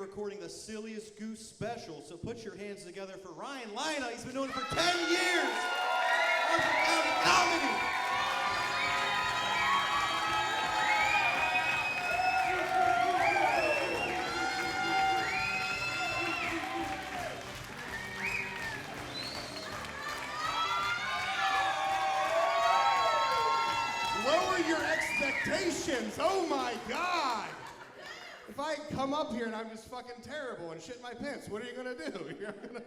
recording the Silliest Goose special, so put your hands together for Ryan Lina. He's been doing it for 10 years. Comedy. Lower your expectations. Oh my God. If I come up here and I'm just fucking terrible and shit my pants, what are you gonna do? You're gonna...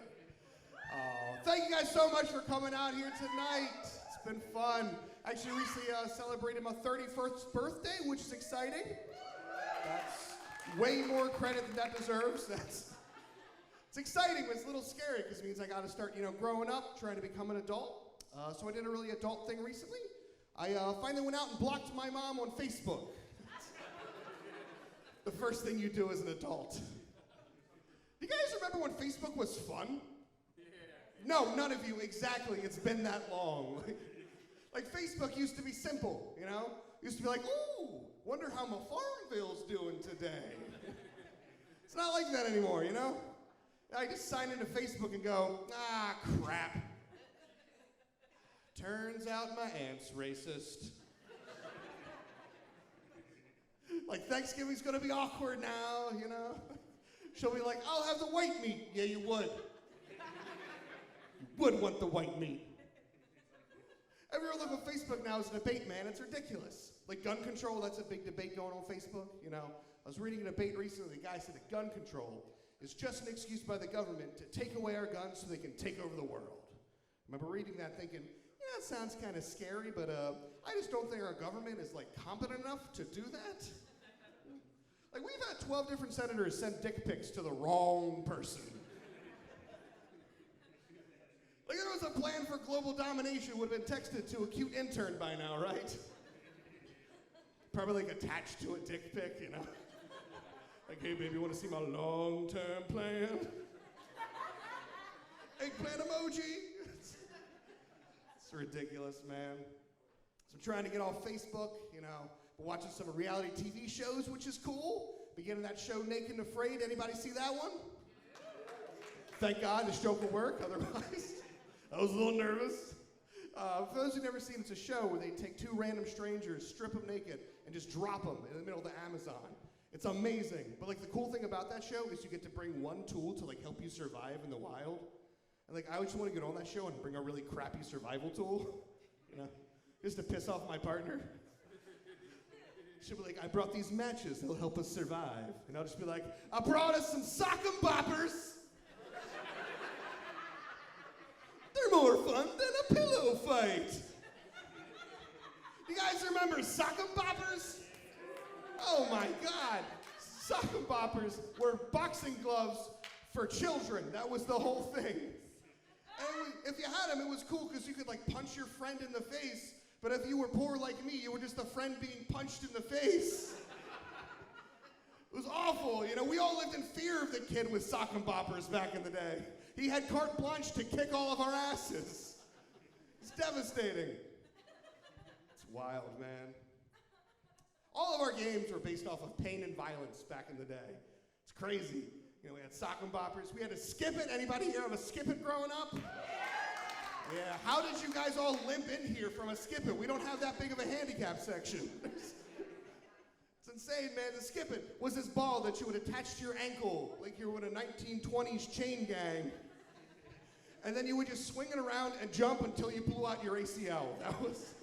Oh, thank you guys so much for coming out here tonight. It's been fun. I actually recently celebrated my 31st birthday, which is exciting. That's way more credit than that deserves. It's exciting, but it's a little scary because it means I gotta start, growing up, trying to become an adult. So I did a really adult thing recently. I finally went out and blocked my mom on Facebook. The first thing you do as an adult. Do you guys remember when Facebook was fun? Yeah. No, none of you, exactly. It's been that long. Like Facebook used to be simple, Used to be like, ooh, wonder how my Farmville's doing today. It's not like that anymore, I just sign into Facebook and go, ah, crap. Turns out my aunt's racist. Like, Thanksgiving's gonna be awkward now, She'll be like, I'll have the white meat. Yeah, you would. You would want the white meat. Everyone look on Facebook now is a debate, man. It's ridiculous. Like gun control, that's a big debate going on Facebook, I was reading a debate recently, the guy said that gun control is just an excuse by the government to take away our guns so they can take over the world. I remember reading that thinking, yeah, it sounds kind of scary, but I just don't think our government is competent enough to do that. Like, we've had 12 different senators send dick pics to the wrong person. Like, there was a plan for global domination would have been texted to a cute intern by now, right? Probably attached to a dick pic, Like, hey, baby, you want to see my long-term plan? Eggplant emoji. It's ridiculous, man. So I'm trying to get off Facebook, but watching some reality TV shows, which is cool. Beginning that show, Naked and Afraid. Anybody see that one? Thank God the stroke will work, otherwise I was a little nervous. For those who've never seen it, it's a show where they take two random strangers, strip them naked, and just drop them in the middle of the Amazon. It's amazing. But the cool thing about that show is you get to bring one tool to help you survive in the wild. And I just want to get on that show and bring a really crappy survival tool, just to piss off my partner. She'll be like, I brought these matches, they'll help us survive. And I'll just be like, I brought us some sock 'em boppers. They're more fun than a pillow fight. You guys remember sock 'em boppers? Oh my God. Sock 'em boppers were boxing gloves for children. That was the whole thing. And if you had them, it was cool because you could punch your friend in the face. But if you were poor like me, you were just a friend being punched in the face. It was awful. We all lived in fear of the kid with sock 'em boppers back in the day. He had carte blanche to kick all of our asses. It's devastating. It's wild, man. All of our games were based off of pain and violence back in the day. It's crazy. We had sock 'em boppers. We had to skip it. Anybody here have a skip it growing up? Yeah. How did you guys all limp in here from a skip it? We don't have that big of a handicap section. It's insane, man. The skip it was this ball that you would attach to your ankle like you were in a 1920s chain gang. And then you would just swing it around and jump until you blew out your ACL. That was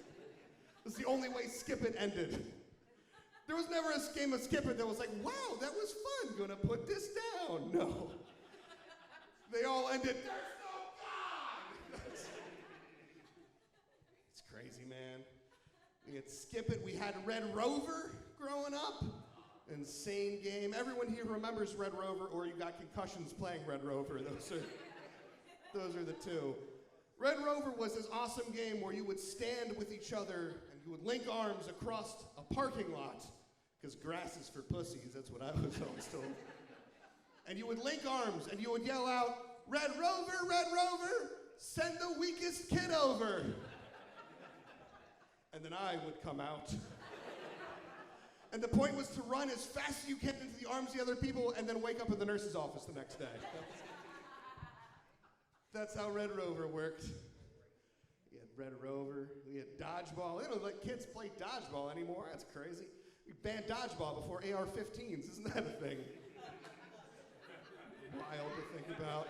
the only way skip it ended. There was never a game of skip it that was like, wow, that was fun. Gonna put this down. No. They all ended, there's no God. It's crazy, man. We had skip it. We had Red Rover growing up. Insane game. Everyone here remembers Red Rover, or you got concussions playing Red Rover. Those are the two. Red Rover was this awesome game where you would stand with each other and you would link arms across a parking lot. Because grass is for pussies, that's what I was always told. And you would link arms and you would yell out, Red Rover, send the weakest kid over. And then I would come out. And the point was to run as fast as you can into the arms of the other people and then wake up in the nurse's office the next day. That's how Red Rover worked. We had Red Rover, we had dodgeball. They don't let kids play dodgeball anymore. That's crazy. We banned dodgeball before AR-15s. Isn't that a thing? Wild to think about.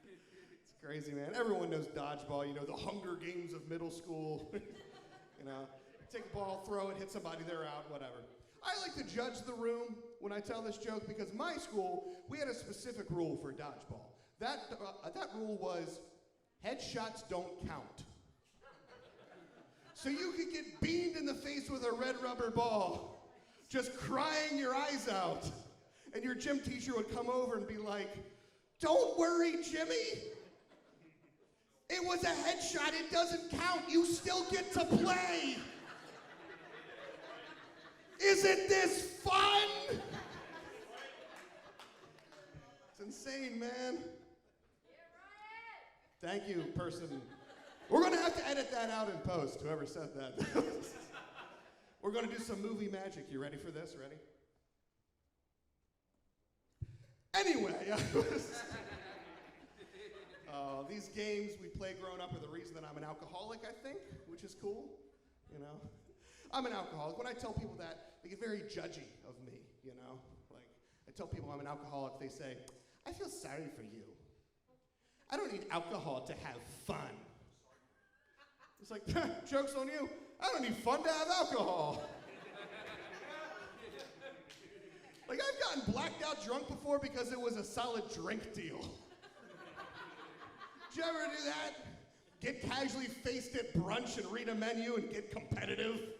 It's crazy, man. Everyone knows dodgeball. You know, the Hunger Games of middle school. You know, take a ball, throw it, hit somebody, they're out, whatever. I like to judge the room when I tell this joke because my school, we had a specific rule for dodgeball. That rule was headshots don't count. So you could get beamed in the face with a red rubber ball, just crying your eyes out. And your gym teacher would come over and be like, "Don't worry, Jimmy. It was a headshot, it doesn't count. You still get to play. Isn't this fun?" It's insane, man. Thank you, person. We're gonna have to edit that out in post, whoever said that. We're gonna do some movie magic. You ready for this? Ready? Anyway, these games we play growing up are the reason that I'm an alcoholic, I think, which is cool, you know. I'm an alcoholic. When I tell people that, they get very judgy of me, you know. Like, I tell people I'm an alcoholic, they say, "I feel sorry for you. I don't need alcohol to have fun." It's like, joke's on you. I don't need fun to have alcohol. Like, I've gotten blacked out drunk before because it was a solid drink deal. Did you ever do that? Get casually faced at brunch and read a menu and get competitive?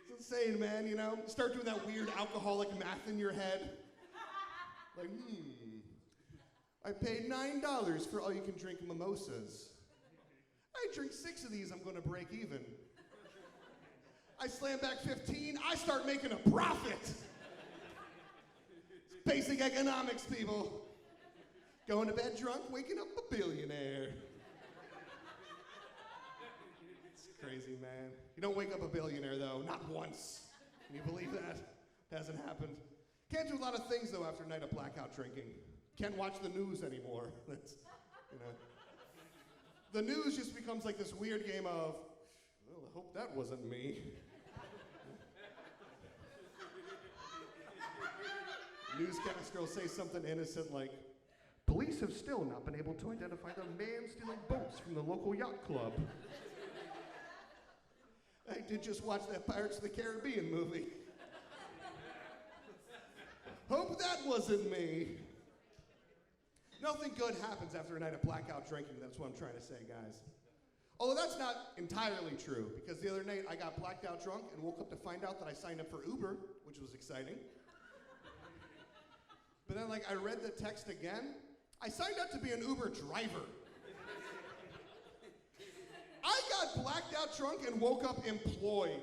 It's insane, man, you know? Start doing that weird alcoholic math in your head. Like, I paid $9 for all you can drink mimosas. I drink 6 of these, I'm gonna break even. I slam back 15, I start making a profit. It's basic economics, people. Going to bed drunk, waking up a billionaire. It's crazy, man. You don't wake up a billionaire, though, not once. Can you believe that? Hasn't happened. Can't do a lot of things, though, after a night of blackout drinking. Can't watch the news anymore. That's, you know. The news just becomes like this weird game of, well, I hope that wasn't me. Newscaster will say something innocent like, "Police have still not been able to identify the man stealing boats from the local yacht club." I did just watch that Pirates of the Caribbean movie. Hope that wasn't me. Nothing good happens after a night of blackout drinking, that's what I'm trying to say, guys. Although that's not entirely true, because the other night I got blacked out drunk and woke up to find out that I signed up for Uber, which was exciting. But then, like, I read the text again. I signed up to be an Uber driver. I got blacked out drunk and woke up employed.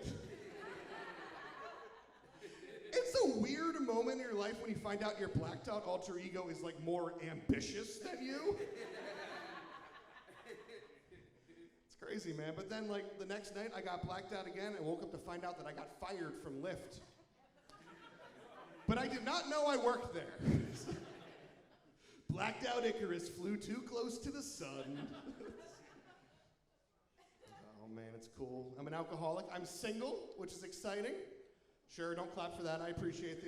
It's a weird moment in your life when you find out your blacked out alter ego is, like, more ambitious than you. It's crazy, man. But then, like, the next night I got blacked out again and woke up to find out that I got fired from Lyft. But I did not know I worked there. Blacked out Icarus flew too close to the sun. Oh man, it's cool. I'm an alcoholic. I'm single, which is exciting. Sure, don't clap for that. I appreciate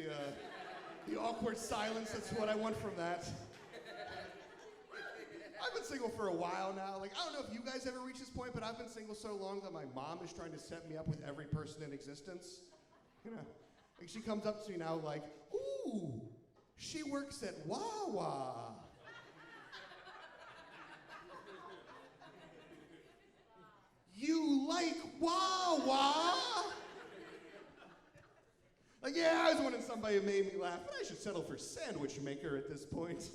the awkward silence. That's what I want from that. I've been single for a while now. Like, I don't know if you guys ever reached this point, but I've been single so long that my mom is trying to set me up with every person in existence. You know. Like, she comes up to me now like, "Ooh, she works at Wawa." You like Wawa? Like, yeah, I was wanting somebody who made me laugh, but I should settle for Sandwich Maker at this point.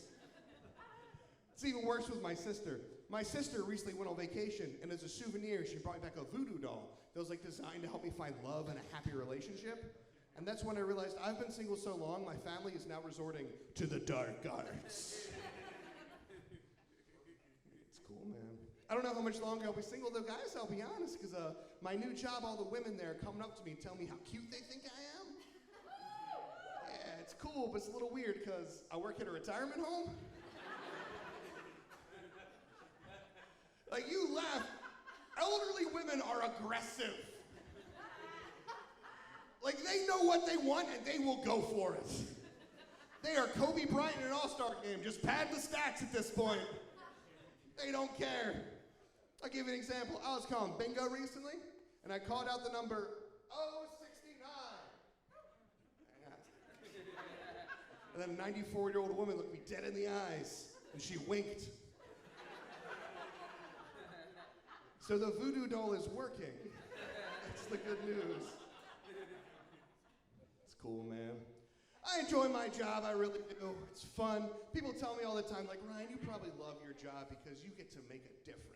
It's even worse with my sister. My sister recently went on vacation, and as a souvenir, she brought me back a voodoo doll that was, like, designed to help me find love and a happy relationship. And that's when I realized I've been single so long, my family is now resorting to the dark arts. It's cool, man. I don't know how much longer I'll be single, though, guys, I'll be honest, because my new job, all the women there coming up to me and tell me how cute they think I am. Yeah, it's cool, but it's a little weird, because I work at a retirement home. Like, you laugh. Elderly women are aggressive. Like, they know what they want, and they will go for it. They are Kobe Bryant in an all-star game. Just pad the stats at this point. They don't care. I'll give you an example. I was calling bingo recently, and I called out the number 069. And then a 94-year-old woman looked me dead in the eyes, and she winked. So the voodoo doll is working. That's the good news. It's cool, man. I enjoy my job, I really do. It's fun. People tell me all the time, like, Ryan, you probably love your job because you get to make a difference.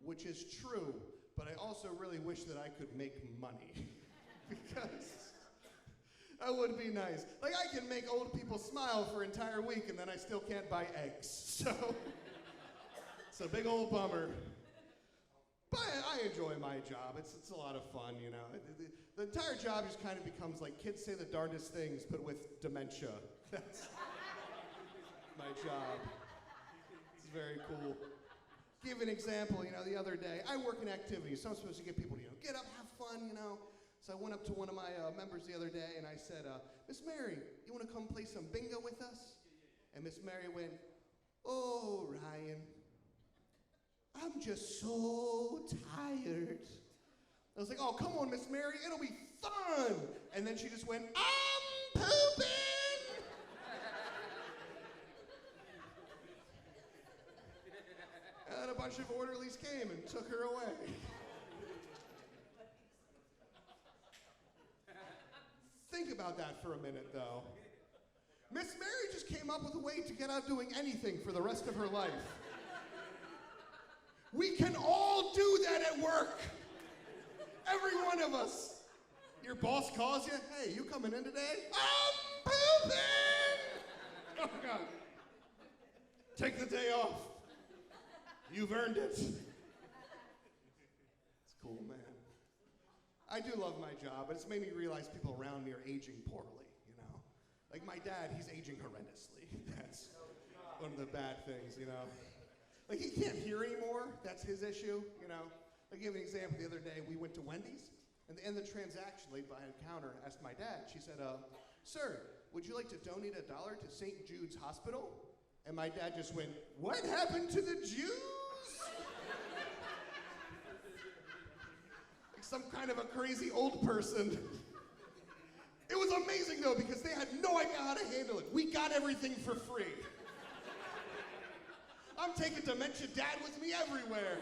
Which is true, but I also really wish that I could make money. Because that would be nice. Like, I can make old people smile for an entire week and then I still can't buy eggs. So, it's a big old bummer. But I enjoy my job. It's a lot of fun, you know. The entire job just kind of becomes like kids say the darndest things, but with dementia. That's my job. It's very cool. Give an example, you know, the other day, I work in activities, so I'm supposed to get people to, you know, get up, have fun, you know. So I went up to one of my members the other day and I said, Miss Mary, you want to come play some bingo with us? And Miss Mary went, oh, Ryan, I'm just so tired. I was like, oh, come on, Miss Mary, it'll be fun. And then she just went, I'm pooping. And a bunch of orderlies came and took her away. Think about that for a minute, though. Miss Mary just came up with a way to get out doing anything for the rest of her life. We can all do that at work. Every one of us. Your boss calls you, hey, you coming in today? I'm pooping! Oh, God. Take the day off. You've earned it. It's cool, man. I do love my job, but it's made me realize people around me are aging poorly, you know? Like my dad, he's aging horrendously. That's one of the bad things, you know? Like he can't hear anymore, that's his issue, you know? I'll give an example. The other day, we went to Wendy's, and at the end of the transaction, lady behind the counter asked my dad, she said, sir, would you like to donate $1 to St. Jude's Hospital? And my dad just went, what happened to the Jews? Like some kind of a crazy old person. It was amazing though, because they had no idea how to handle it. We got everything for free. I'm taking Dementia Dad with me everywhere.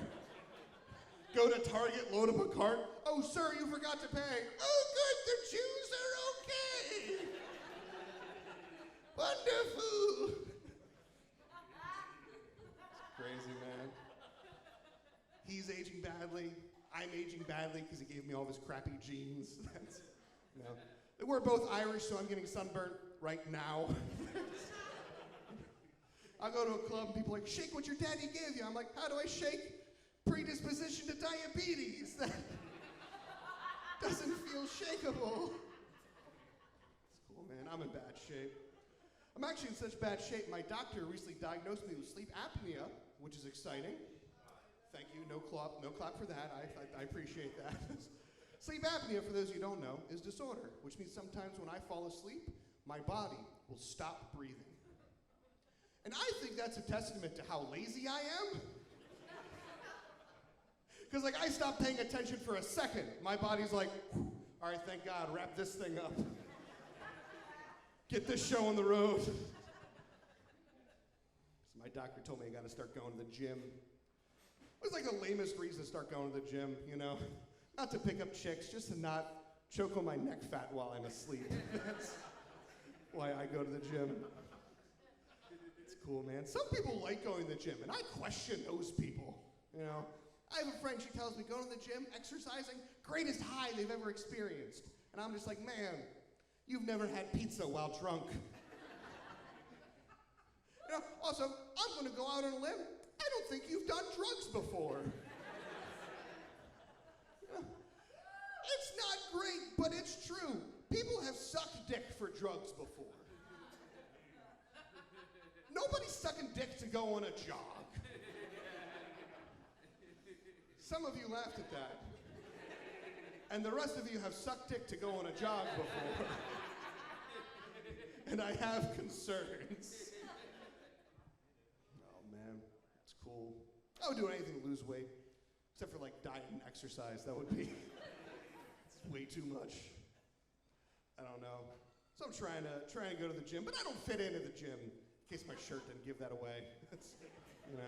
Go to Target, load up a cart. Oh, sir, you forgot to pay. Oh, good, the Jews are okay. Wonderful. It's crazy, man. He's aging badly. I'm aging badly because he gave me all of his crappy genes. That's, you know. We're both Irish, so I'm getting sunburnt right now. I go to a club and people are like, shake what your daddy gave you. I'm like, how do I shake predisposition to diabetes? That doesn't feel shakeable. It's cool, man. I'm in bad shape. I'm actually in such bad shape, my doctor recently diagnosed me with sleep apnea, which is exciting. Thank you, no clap for that. I appreciate that. Sleep apnea, for those of you who don't know, is disorder, which means sometimes when I fall asleep, my body will stop breathing. And I think that's a testament to how lazy I am. Because like I stop paying attention for a second. My body's like, all right, thank God, wrap this thing up. Get this show on the road. So my doctor told me I gotta start going to the gym. It was like the lamest reason to start going to the gym, you know? Not to pick up chicks, just to not choke on my neck fat while I'm asleep. That's why I go to the gym. It's cool, man. Some people like going to the gym, and I question those people, you know? I have a friend, she tells me, going to the gym, exercising, greatest high they've ever experienced. And I'm just like, man, you've never had pizza while drunk. You know, also, I'm gonna go out on a limb. I don't think you've done drugs before. It's not great, but it's true. People have sucked dick for drugs before. Nobody's sucking dick to go on a jog. Some of you laughed at that. And the rest of you have sucked dick to go on a jog before. And I have concerns. Oh man, it's cool. I would do anything to lose weight, except for like diet and exercise. That would be it's way too much. I don't know. So I'm trying to go to the gym, but I don't fit into the gym. In case my shirt didn't give that away. It's, you know,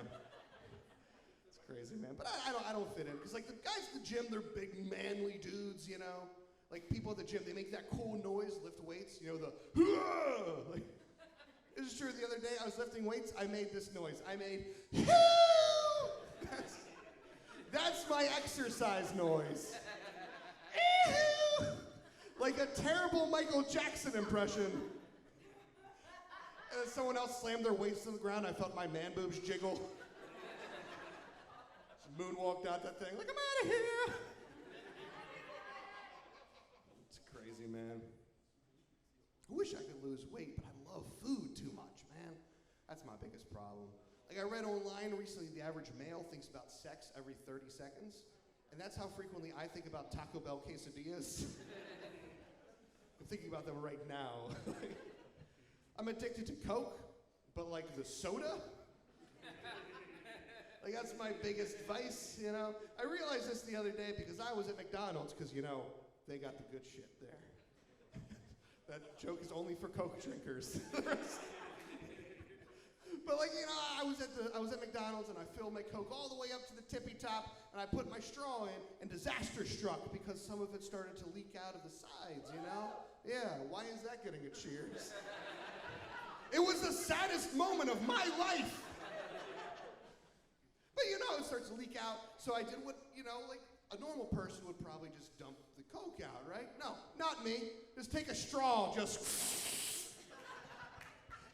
it's crazy, man. But I don't fit in because like the guys at the gym, they're big manly dudes, you know. Like people at the gym, they make that cool noise, lift weights, you know, the like. This is true. The other day I was lifting weights. I made this noise. I made that's my exercise noise. Like a terrible Michael Jackson impression. And then someone else slammed their waist to the ground. I felt my man boobs jiggle. Just moonwalked out that thing like, I'm out of here. It's crazy, man. I wish I could lose weight, but I love food too much, man. That's my biggest problem. Like I read online recently, the average male thinks about sex every 30 seconds. And that's how frequently I think about Taco Bell quesadillas. I'm thinking about them right now. I'm addicted to Coke, but like the soda? Like that's my biggest vice, you know? I realized this the other day because I was at McDonald's, because you know, they got the good shit there. That joke is only for Coke drinkers. But like, you know, I was at McDonald's and I filled my Coke all the way up to the tippy top and I put my straw in and disaster struck because some of it started to leak out of the sides, you know? Yeah, why is that getting a cheers? It was the saddest moment of my life. But you know, it starts to leak out, so I did what, you know, like a normal person would probably just dump the Coke out, right? No, not me. Just take a straw, just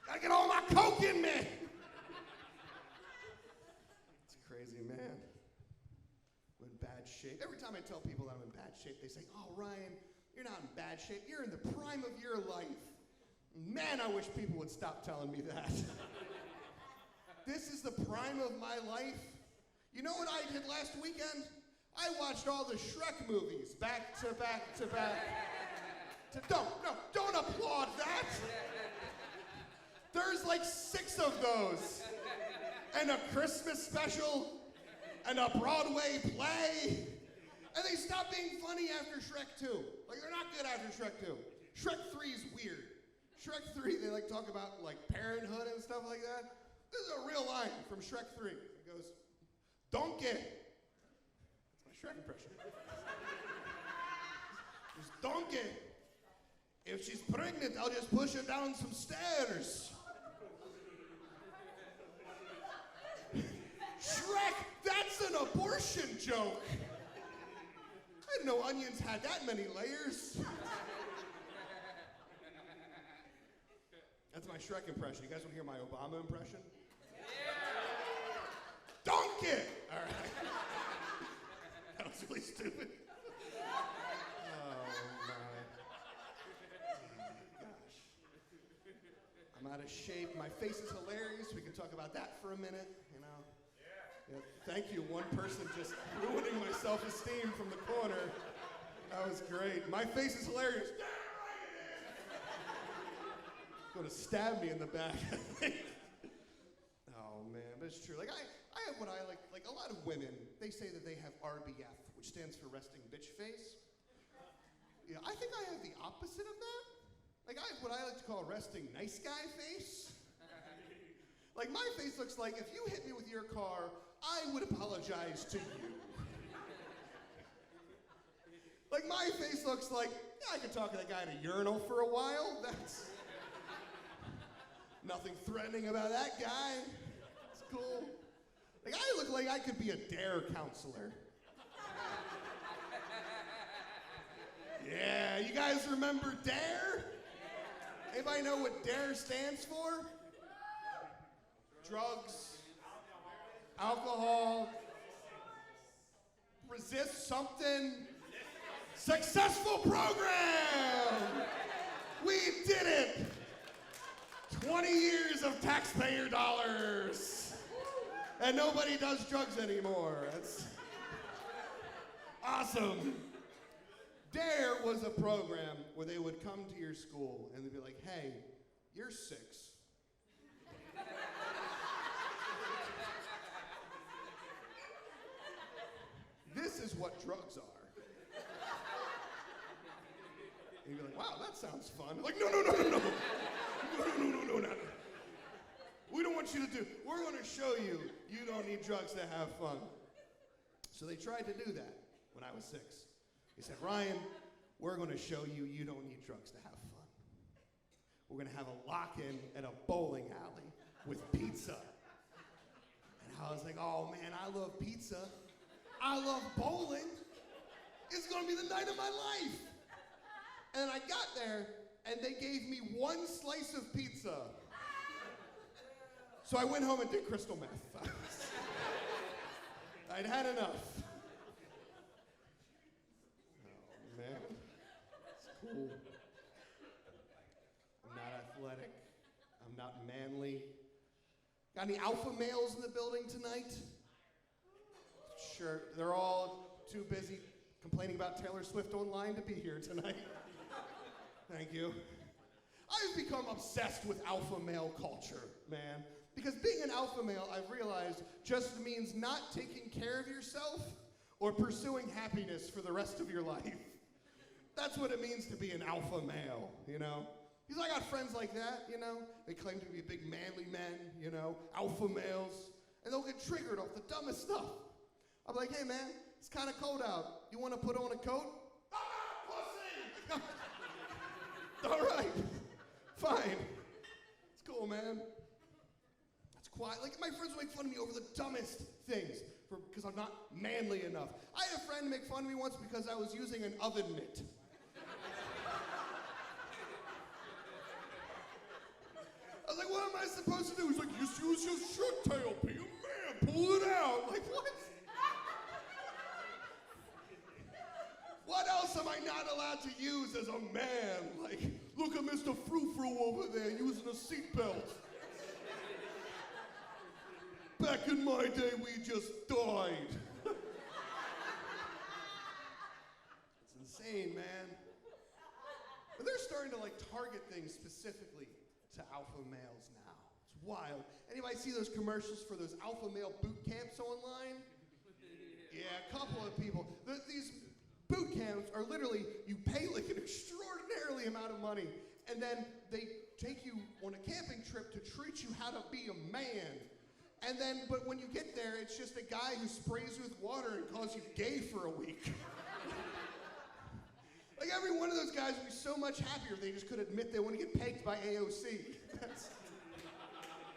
gotta get all my Coke in me. It's crazy, man. I'm in bad shape. Every time I tell people that I'm in bad shape, they say, oh, Ryan, you're not in bad shape. You're in the prime of your life. Man, I wish people would stop telling me that. This is the prime of my life. You know what I did last weekend? I watched all the Shrek movies back to back to back. Don't applaud that. There's like 6 of those. And a Christmas special, and a Broadway play. And they stopped being funny after Shrek 2. Like, they're not good after Shrek 2. Shrek 3 is weird. Shrek 3, they like talk about like parenthood and stuff like that. This is a real line from Shrek 3. It goes, donkey. That's my Shrek impression. It's donkey. If she's pregnant, I'll just push her down some stairs. Shrek, that's an abortion joke. I didn't know onions had that many layers. That's my Shrek impression. You guys want to hear my Obama impression? Yeah. Donkey! All right. That was really stupid. Oh, my. Gosh. I'm out of shape. My face is hilarious. We can talk about that for a minute, you know. Yeah, thank you. One person just ruining my self-esteem from the corner. That was great. My face is hilarious. Going to stab me in the back. Oh man, but it's true. Like I have what I like a lot of women, they say that they have RBF, which stands for resting bitch face. Yeah, I think I have the opposite of that. Like I have what I like to call resting nice guy face. Like my face looks like if you hit me with your car, I would apologize to you. Like my face looks like, yeah, I could talk to that guy in a urinal for a while. That's nothing threatening about that guy. It's cool. Like I look like I could be a DARE counselor. Yeah, you guys remember DARE? Anybody know what DARE stands for? Drugs, alcohol, resist something. Successful program! We did it! 20 years of taxpayer dollars. And nobody does drugs anymore. That's awesome. DARE was a program where they would come to your school and they'd be like, hey, you're 6. This is what drugs are. And you'd be like, wow, that sounds fun. I'm like, no. No. We don't want you to do, we're going to show you you don't need drugs to have fun. So they tried to do that when I was 6. He said, Ryan, we're going to show you you don't need drugs to have fun. We're going to have a lock-in at a bowling alley with pizza. And I was like, oh man, I love pizza. I love bowling. It's going to be the night of my life. And I got there, and they gave me 1 slice of pizza. So I went home and did crystal meth. I'd had enough. Oh, man. It's cool. I'm not athletic. I'm not manly. Got any alpha males in the building tonight? Sure, they're all too busy complaining about Taylor Swift online to be here tonight. Thank you. I've become obsessed with alpha male culture, man. Because being an alpha male, I've realized, just means not taking care of yourself or pursuing happiness for the rest of your life. That's what it means to be an alpha male, you know? Because I got friends like that, you know? They claim to be big manly men, you know, alpha males, and they'll get triggered off the dumbest stuff. I'm like, hey man, it's kind of cold out. You want to put on a coat? I'm not pussy! All right, fine. It's cool, man. It's quiet. Like, my friends will make fun of me over the dumbest things because I'm not manly enough. I had a friend make fun of me once because I was using an oven mitt. I was like, what am I supposed to do? He's like, just use your shirt tail, be a man, pull it out. Like, what? What else am I not allowed to use as a man? Like, look at Mr. Frou-Frou over there using a seatbelt. Back in my day, we just died. It's insane, man. But they're starting to, like, target things specifically to alpha males now. It's wild. Anybody see those commercials for those alpha male boot camps online? Yeah, a couple of people. These boot camps are literally, you pay like an extraordinarily amount of money, and then they take you on a camping trip to teach you how to be a man. And then, but when you get there, it's just a guy who sprays you with water and calls you gay for a week. Like, every one of those guys would be so much happier if they just could admit they want to get pegged by AOC.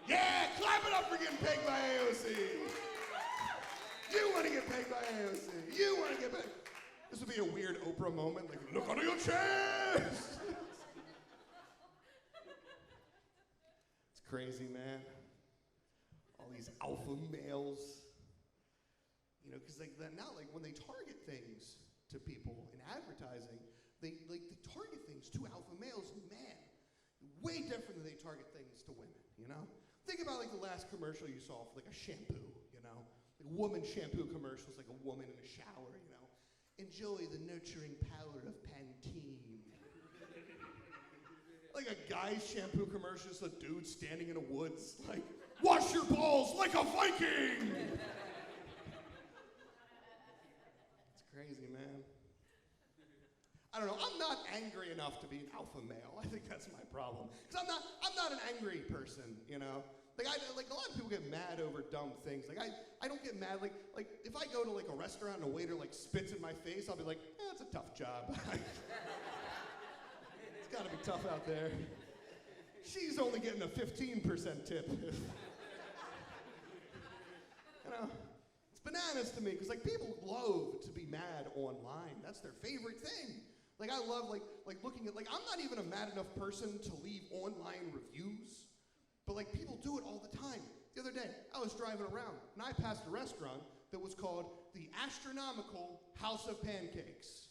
Yeah, clap it up for getting pegged by AOC. You want to get pegged by AOC. You want to get pegged. This would be a weird Oprah moment, like, look under your chest! It's crazy, man. All these alpha males. You know, because now, when they target things to people in advertising, they target things to alpha males, and man, way different than they target things to women, you know? Think about, like, the last commercial you saw for, like, a shampoo, you know? Like, woman shampoo commercials, like a woman in a shower, you know? Enjoy the nurturing power of Pantene. Like a guy's shampoo commercial, just a dude standing in a woods, like, wash your balls like a Viking! It's crazy, man. I don't know, I'm not angry enough to be an alpha male. I think that's my problem. Because I'm not an angry person, you know? Like, a lot of people get mad over dumb things. Like, I don't get mad. Like, if I go to, like, a restaurant and a waiter, like, spits in my face, I'll be like, it's a tough job. It's gotta be tough out there. She's only getting a 15% tip. You know, it's bananas to me, because, like, people love to be mad online. That's their favorite thing. Like, I love, like looking at, like, I'm not even a mad enough person to leave online reviews. But, like, people do it all the time. The other day, I was driving around, and I passed a restaurant that was called the Astronomical House of Pancakes.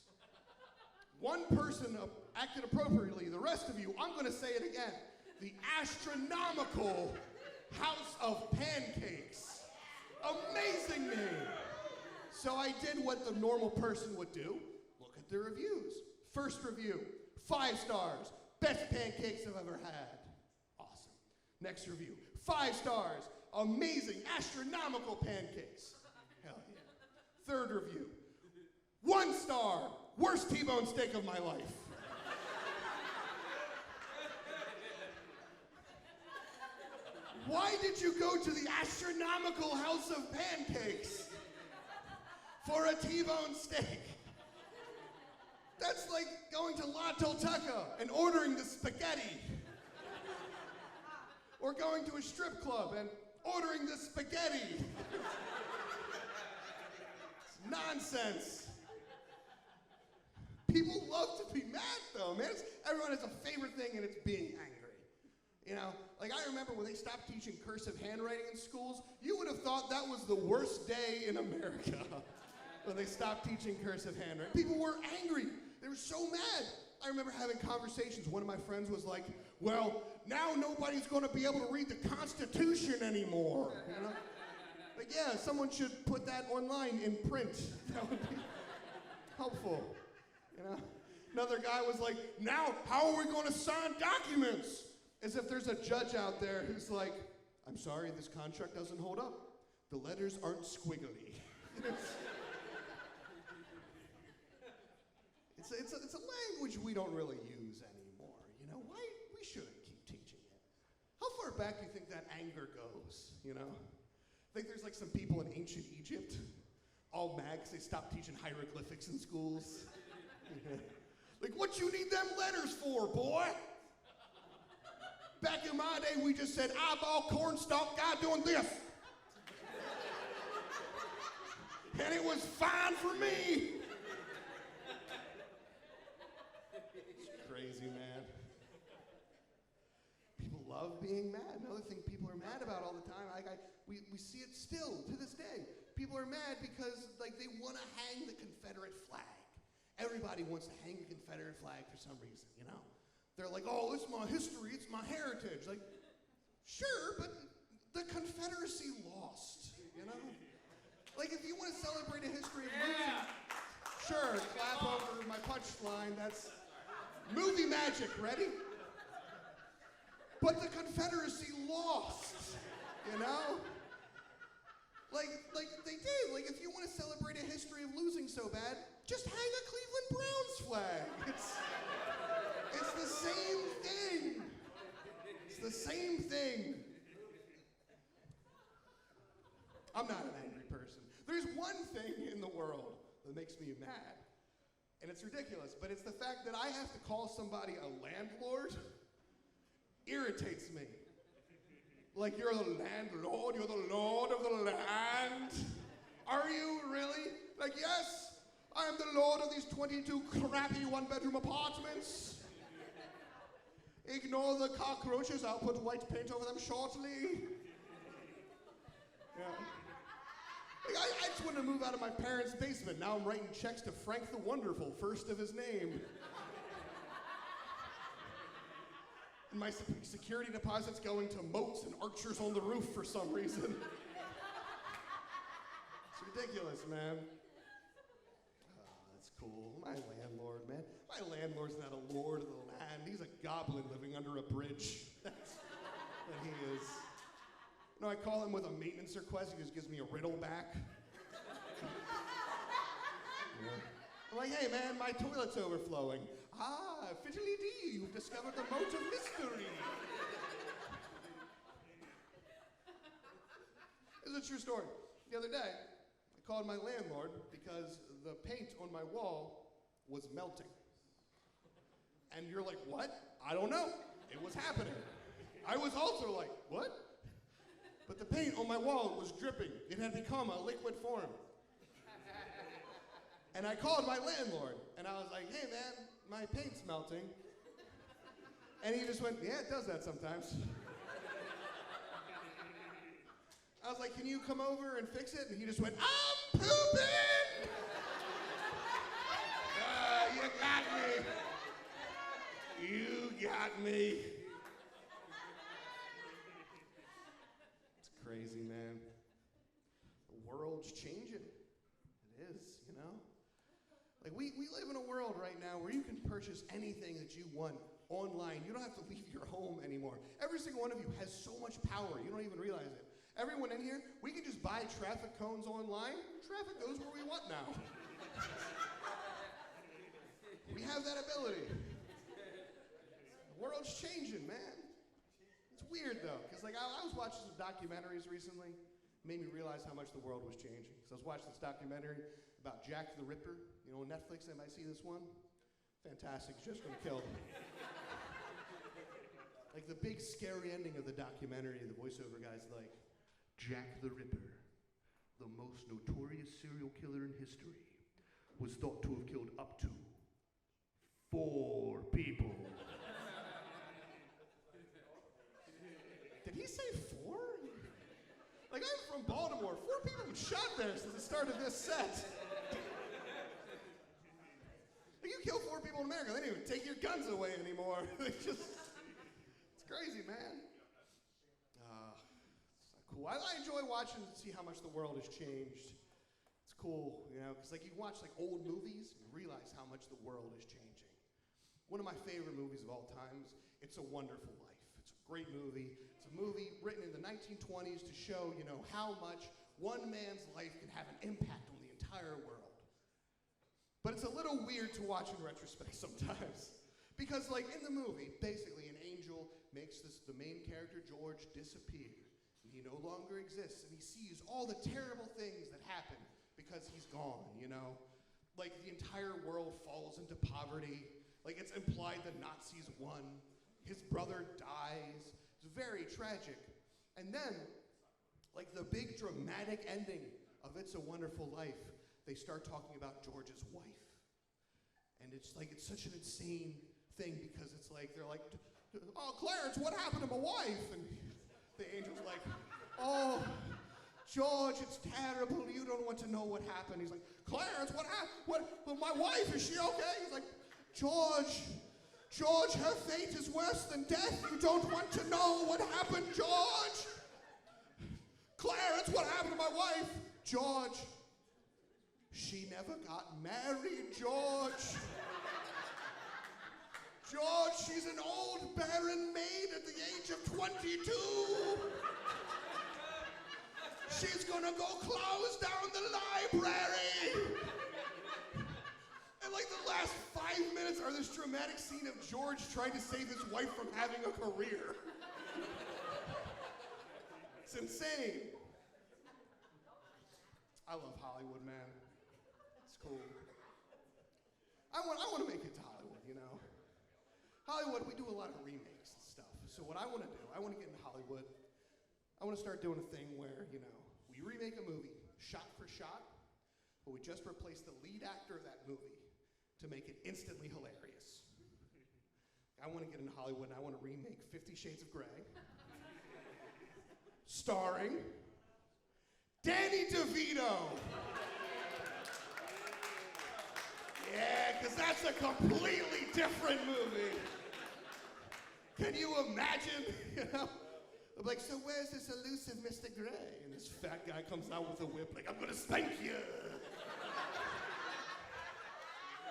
One person acted appropriately. The rest of you, I'm going to say it again. The Astronomical House of Pancakes. Amazing name. So I did what the normal person would do. Look at the reviews. First review, 5 stars. Best pancakes I've ever had. Awesome. Next review, 5 stars. Amazing, astronomical pancakes. Hell yeah. Third review, 1 star. Worst T-bone steak of my life. Why did you go to the Astronomical House of Pancakes for a T-bone steak? That's like going to La Tolteca and ordering the spaghetti. Or going to a strip club and ordering the spaghetti. It's nonsense. People love to be mad though, man. Everyone has a favorite thing and it's being angry. You know, like I remember when they stopped teaching cursive handwriting in schools, you would have thought that was the worst day in America when they stopped teaching cursive handwriting. People were angry. They were so mad. I remember having conversations. One of my friends was like, well, now nobody's going to be able to read the Constitution anymore. You know? Like, yeah, someone should put that online in print. That would be helpful. You know? Another guy was like, now how are we going to sign documents? As if there's a judge out there who's like, I'm sorry, this contract doesn't hold up. The letters aren't squiggly. It's a language we don't really use anymore. You know, why? We shouldn't keep teaching it. How far back do you think that anger goes, you know? I think there's like some people in ancient Egypt, all mad because they stopped teaching hieroglyphics in schools. Like, what you need them letters for, boy? Back in my day, we just said, eyeball, cornstalk, guy doing this. And it was fine for me. It's crazy, man. People love being mad. Another thing people are mad about all the time, we see it still to this day. People are mad because like they want to hang the Confederate flag. Everybody wants to hang the Confederate flag for some reason, you know? They're like, oh, it's my history, it's my heritage. Like, sure, but the Confederacy lost, you know? Like, if you want to celebrate a history of losing, sure, clap over my punchline, that's movie magic, ready? But the Confederacy lost, you know? Like they did. Like, if you want to celebrate a history of losing so bad, just hang a Cleveland Browns flag. It's the same thing. It's the same thing. I'm not an angry person. There's one thing in the world that makes me mad, and it's ridiculous, but it's the fact that I have to call somebody a landlord irritates me. Like, you're the landlord, you're the lord of the land. Are you really? Like, yes, I am the lord of these 22 crappy one-bedroom apartments. Ignore the cockroaches, I'll put white paint over them shortly. Yeah. Like, I just wanted to move out of my parents' basement. Now I'm writing checks to Frank the Wonderful, first of his name. And my security deposit's going to moats and archers on the roof for some reason. It's ridiculous, man. That's cool. My landlord, man. My landlord's not a lord of the land. He's a goblin living under a bridge. That's what he is. You know, I call him with a maintenance request. He just gives me a riddle back. Yeah. I'm like, hey, man, my toilet's overflowing. Ah, fiddly-dee, you've discovered the moat of mystery. It's a true story. The other day, I called my landlord because the paint on my wall was melting. And you're like, what? I don't know. It was happening. I was also like, what? But the paint on my wall was dripping. It had become a liquid form. And I called my landlord, and I was like, hey, man, my paint's melting. And he just went, yeah, it does that sometimes. was like, can you come over and fix it? And he just went, I'm pooping! You got me. You got me. It's crazy, man. The world's changing. It is, you know? Like, we live in a world right now where you can purchase anything that you want online. You don't have to leave your home anymore. Every single one of you has so much power, you don't even realize it. Everyone in here, we can just buy traffic cones online. Traffic goes where we want now. We have that ability. The world's changing, man. It's weird, though, because like I was watching some documentaries recently. It made me realize how much the world was changing. So I was watching this documentary about Jack the Ripper. You know, on Netflix, anybody see this one? Fantastic, he's just been killed. Like the big scary ending of the documentary, the voiceover guy's like, Jack the Ripper, the most notorious serial killer in history, was thought to have killed up to 4 people. Did he say 4? Like, I'm from Baltimore. 4 people have been shot there since the start of this set. Like, you kill 4 people in America, they don't even take your guns away anymore. It's crazy, man. Cool. I enjoy watching to see how much the world has changed. It's cool, you know, because like you watch like old movies and realize how much the world is changing. One of my favorite movies of all times, It's a Wonderful Life. It's a great movie. It's a movie written in the 1920s to show, you know, how much one man's life can have an impact on the entire world. But it's a little weird to watch in retrospect sometimes. Because like in the movie, basically an angel makes the main character, George, disappear. He no longer exists, and he sees all the terrible things that happen because he's gone, you know? Like, the entire world falls into poverty. Like, it's implied the Nazis won. His brother dies. It's very tragic. And then, like, the big dramatic ending of It's a Wonderful Life, they start talking about George's wife. And it's like, it's such an insane thing because it's like, they're like, oh, Clarence, what happened to my wife? And the angel's like, oh, George, it's terrible. You don't want to know what happened. He's like, Clarence, what happened? Well, my wife, is she okay? He's like, George, her fate is worse than death. You don't want to know what happened, George. Clarence, what happened to my wife? George, she never got married, George. George, she's an old barren maid at the age of 22. She's gonna go close down the library. And like the last 5 minutes are this dramatic scene of George trying to save his wife from having a career. It's insane. I love Hollywood, man. It's cool. I want to make it to Hollywood, you know? Hollywood, we do a lot of remakes and stuff. So what I want to do, I want to get into Hollywood. I want to start doing a thing where, you know, we remake a movie shot for shot, but we just replace the lead actor of that movie to make it instantly hilarious. I want to get into Hollywood and I want to remake 50 Shades of Grey, starring Danny DeVito. Yeah, because that's a completely different movie. Can you imagine? You know? I'm like, so where's this elusive Mr. Gray? And this fat guy comes out with a whip, like, I'm gonna spank you.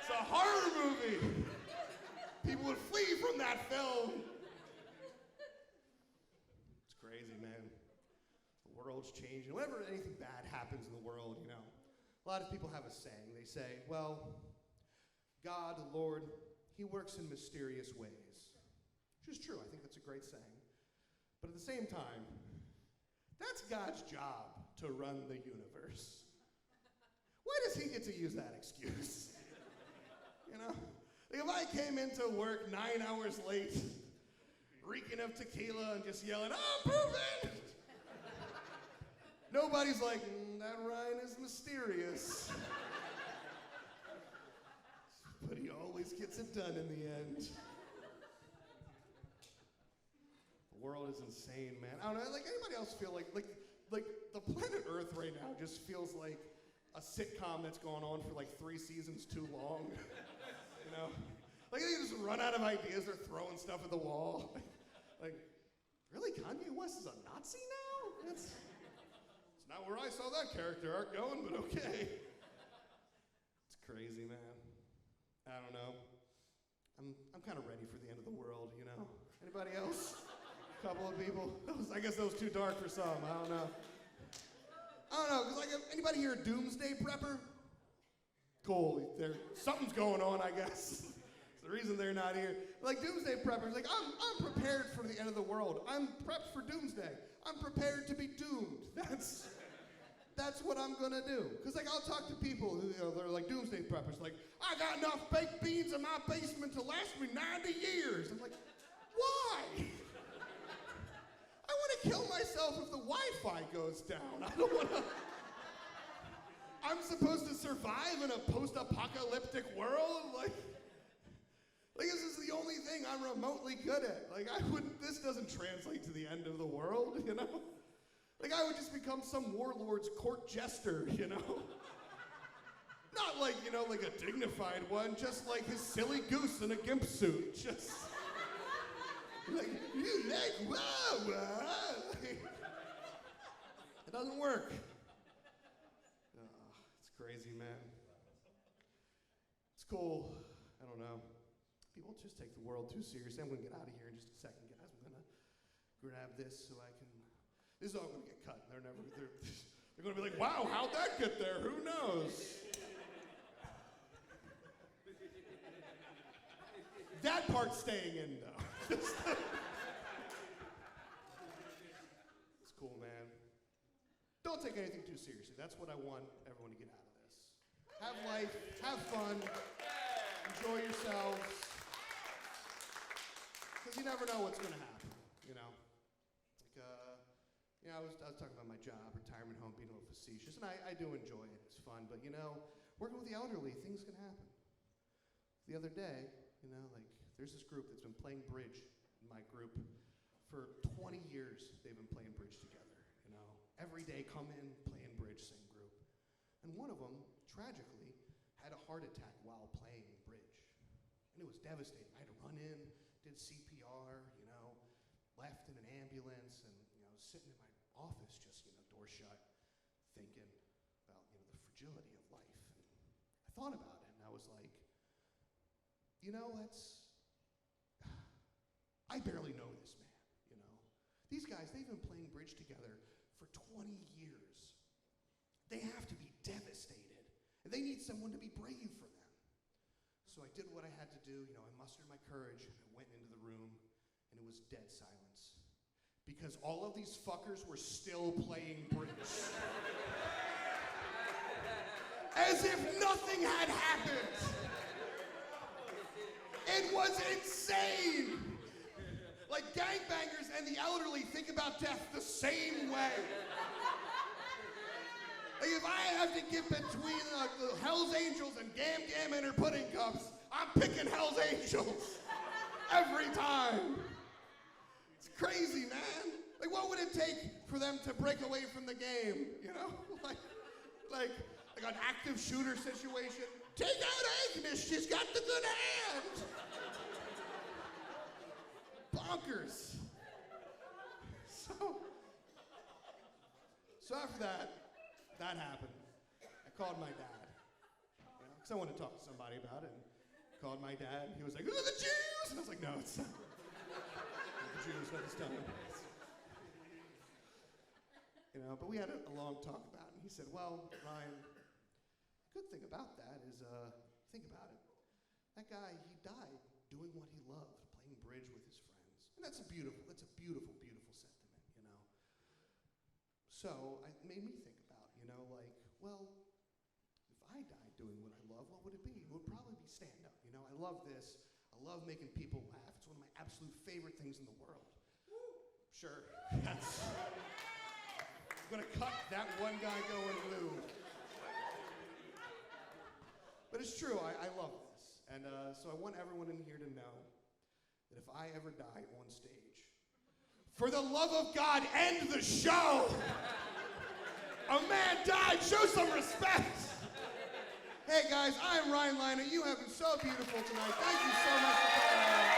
It's a horror movie. People would flee from that film. It's crazy, man. The world's changing. Whenever anything bad happens in the world, you know, a lot of people have a saying. They say, well, God, the Lord, he works in mysterious ways. Which is true. I think that's a great saying. But at the same time, that's God's job to run the universe. Why does he get to use that excuse? You know? Like if I came into work 9 hours late, reeking of tequila and just yelling, I'm pooping! Nobody's like, that Ryan is mysterious. But he always gets it done in the end. The world is insane, man. I don't know, like anybody else feel like Like, the planet Earth right now just feels like a sitcom that's gone on for like 3 seasons too long. You know? Like, they just run out of ideas, they're throwing stuff at the wall. Like, really, Kanye West is a Nazi now? It's not where I saw that character arc going, but okay. It's crazy, man. I don't know. I'm kind of ready for the end of the world, you know? Anybody else? A couple of people. I guess that was too dark for some. I don't know. Because like, anybody here a doomsday prepper? Cool. Something's going on, I guess. It's the reason they're not here. Like doomsday preppers, like I'm prepared for the end of the world. I'm prepped for doomsday. I'm prepared to be doomed. That's what I'm gonna do. Cause like I'll talk to people who they're like doomsday preppers, like I got enough baked beans in my basement to last me 90 years. I'm like, why? I want to kill myself if the Wi-Fi goes down. I don't want to. I'm supposed to survive in a post-apocalyptic world? Like this is the only thing I'm remotely good at. Like, this doesn't translate to the end of the world, you know? Like, I would just become some warlord's court jester, you know? Not like, you know, like a dignified one, just like his silly goose in a gimp suit. Just, like, you like, whoa, whoa. It doesn't work. It's crazy, man. It's cool. I don't know. People just take the world too seriously. I'm gonna get out of here in just a second, guys. I'm gonna grab this so I can. This is all gonna get cut. They're gonna be like, wow, how'd that get there? Who knows? That part's staying in, though. It's cool, man. Don't take anything too seriously. That's what I want everyone to get out of this. Have life, have fun, enjoy yourselves. Because you never know what's going to happen, you know? Like, I was talking about my job, retirement home, being a little facetious, and I do enjoy it. It's fun, but, you know, working with the elderly, things can happen. The other day, you know, like, there's this group that's been playing bridge in my group for 20 years. They've been playing bridge together, you know? Every day, come in, playing bridge, same group. And one of them, tragically, had a heart attack while playing bridge. And it was devastating. I had to run in, did CPR, you know, left in an ambulance, and, you know, sitting in my office just, you know, door shut, thinking about, you know, the fragility of life. And I thought about it, and I was like, you know, I barely know this man, you know. These guys, they've been playing bridge together for 20 years. They have to be devastated, and they need someone to be brave for them. So I did what I had to do, you know, I mustered my courage, I went into the room, and it was dead silence. Because all of these fuckers were still playing bridge. As if nothing had happened. It was insane. Like gangbangers and the elderly think about death the same way. Like if I have to get between the Hell's Angels and Gam Gam and her pudding cups, I'm picking Hell's Angels every time. It's crazy, man. Like what would it take for them to break away from the game, you know? like an active shooter situation. Take out Agnes, she's got the good hand. Bonkers. So after that happened. I called my dad, you know, because I wanted to talk to somebody about it. And called my dad. He was like, "Look at the Jews!" And I was like, "No, it's not the Jews. Not this time." You know, but we had a long talk about it. And he said, "Well, Ryan, the good thing about that is, think about it. That guy, he died doing what he loved, playing bridge with his friends. And that's a beautiful, beautiful sentiment, you know. So it made me think about, you know, like, well, if I died doing what I love, what would it be? It would probably be stand-up, you know. I love this. I love making people laugh. It's one of my absolute favorite things in the world. Sure, that's... I'm gonna cut that one guy going blue. But it's true, I love this. And so I want everyone in here to know that if I ever die on stage, for the love of God, end the show! A man died. Show some respect. Hey guys, I'm Ryan Lina. You have been so beautiful tonight. Thank you so much for coming out.